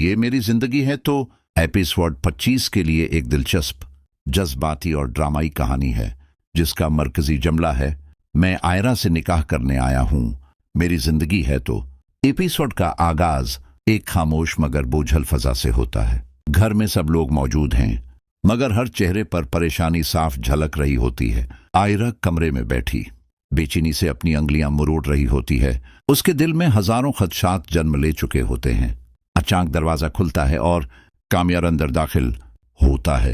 ये मेरी जिंदगी है तो एपिसोड 25 के लिए एक दिलचस्प, जज्बाती और ड्रामाई कहानी है जिसका मरकजी जुमला है, मैं आयरा से निकाह करने आया हूं, मेरी जिंदगी है तो। एपिसोड का आगाज एक खामोश मगर बोझल फजा से होता है। घर में सब लोग मौजूद हैं मगर हर चेहरे पर परेशानी साफ झलक रही होती है। आयरा कमरे में बैठी बेचैनी से अपनी अंगुलियां मरोड़ रही होती है। उसके दिल में हजारों खदशात जन्म ले चुके होते हैं। अचानक दरवाजा खुलता है और कामयार अंदर दाखिल होता है।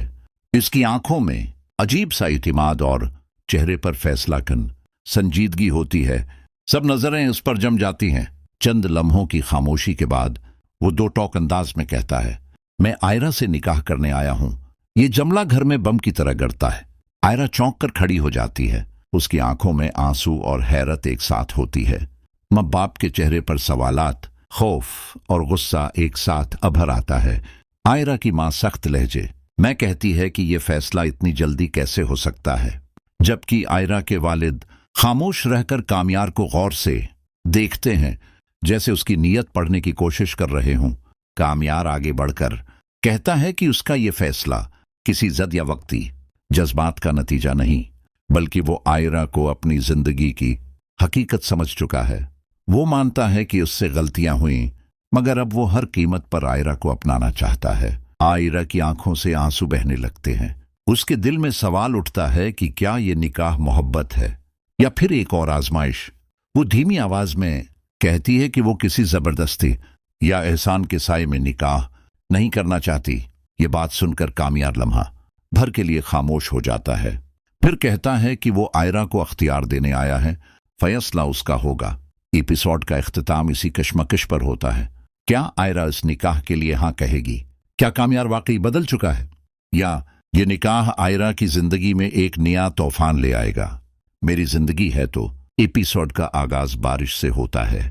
इसकी आंखों में अजीब सा इतिमाद और चेहरे पर फैसलाकन संजीदगी होती है। सब नजरें उस पर जम जाती हैं। चंद लम्हों की खामोशी के बाद वो दो टोक अंदाज में कहता है, मैं आयरा से निकाह करने आया हूं। ये जुमला घर में बम की तरह गड़ता है। आयरा चौंक कर खड़ी हो जाती है। उसकी आंखों में आंसू और हैरत एक साथ होती है। मां बाप के चेहरे पर सवालात, खौफ और गुस्सा एक साथ अभर आता है। आयरा की मां सख्त लहजे मैं कहती है कि यह फैसला इतनी जल्दी कैसे हो सकता है, जबकि आयरा के वालिद खामोश रहकर कामयार को गौर से देखते हैं जैसे उसकी नीयत पढ़ने की कोशिश कर रहे हों। कामयार आगे बढ़कर कहता है कि उसका यह फैसला किसी जद या वक्ती जज्बात का नतीजा नहीं, बल्कि वो आयरा को अपनी जिंदगी की हकीकत समझ चुका है। वो मानता है कि उससे गलतियां हुई मगर अब वो हर कीमत पर आयरा को अपनाना चाहता है। आयरा की आंखों से आंसू बहने लगते हैं। उसके दिल में सवाल उठता है कि क्या ये निकाह मोहब्बत है या फिर एक और आजमाइश। वो धीमी आवाज में कहती है कि वो किसी जबरदस्ती या एहसान के साए में निकाह नहीं करना चाहती। ये बात सुनकर कामयार लम्हा भर के लिए खामोश हो जाता है। फिर कहता है कि वो आयरा को अख्तियार देने आया है, फैसला उसका होगा। एपिसोड का इख्तिताम इसी कश्मकश पर होता है। क्या आयरा इस निकाह के लिए हाँ कहेगी? क्या कामयार वाकई बदल चुका है या ये निकाह आयरा की जिंदगी में एक नया तूफान ले आएगा? मेरी जिंदगी है तो एपिसोड का आगाज बारिश से होता है।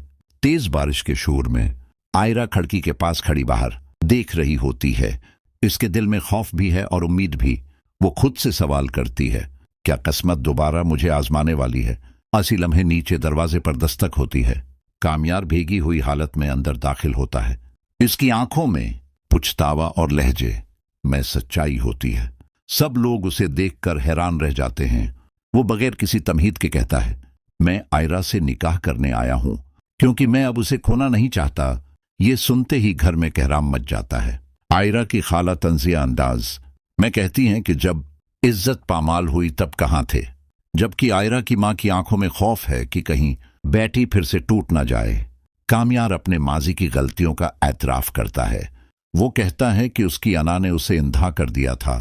तेज बारिश के शोर में आयरा खिड़की के पास खड़ी बाहर देख रही होती है। इसके दिल में खौफ भी है और उम्मीद भी। वो खुद से सवाल करती है, क्या किस्मत दोबारा मुझे आजमाने वाली है? इसी लम्हे नीचे दरवाजे पर दस्तक होती है। कामयार भीगी हुई हालत में अंदर दाखिल होता है। इसकी आंखों में पुछतावा और लहजे में सच्चाई होती है। सब लोग उसे देखकर हैरान रह जाते हैं। वो बगैर किसी तमहीद के कहता है, मैं आयरा से निकाह करने आया हूं क्योंकि मैं अब उसे खोना नहीं चाहता। ये सुनते ही घर में कहराम मच जाता है। आयरा की खाला तंजिया अंदाज में कहती हैं कि जब इज्जत पामाल हुई तब कहां थे, जबकि आयरा की मां की आंखों में खौफ है कि कहीं बेटी फिर से टूट ना जाए। कामयार अपने माजी की गलतियों का एतराफ करता है। वो कहता है कि उसकी अना ने उसे इंधा कर दिया था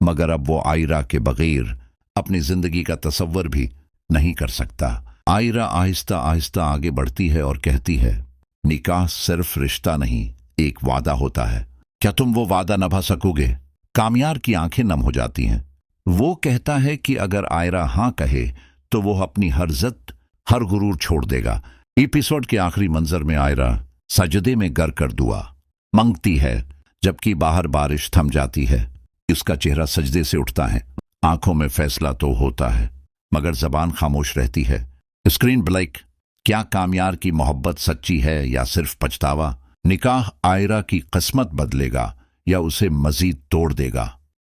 मगर अब वो आयरा के बगैर अपनी जिंदगी का तसव्वुर भी नहीं कर सकता। आयरा आहिस्ता आहिस्ता आगे बढ़ती है और कहती है, निकाह सिर्फ रिश्ता नहीं, एक वादा होता है। क्या तुम वो वादा निभा सकोगे? कामयार की आंखें नम हो जाती हैं। वो कहता है कि अगर आयरा हां कहे तो वो अपनी हर जिद, हर गुरूर छोड़ देगा। एपिसोड के आखिरी मंजर में आयरा सजदे में गर कर दुआ मांगती है, जबकि बाहर बारिश थम जाती है। उसका चेहरा सजदे से उठता है। आंखों में फैसला तो होता है मगर जबान खामोश रहती है। Screen black. क्या कामयार की मोहब्बत सच्ची है या सिर्फ पछतावा? निकाह आयरा की किस्मत बदलेगा या उसे मजीद तोड़ देगा?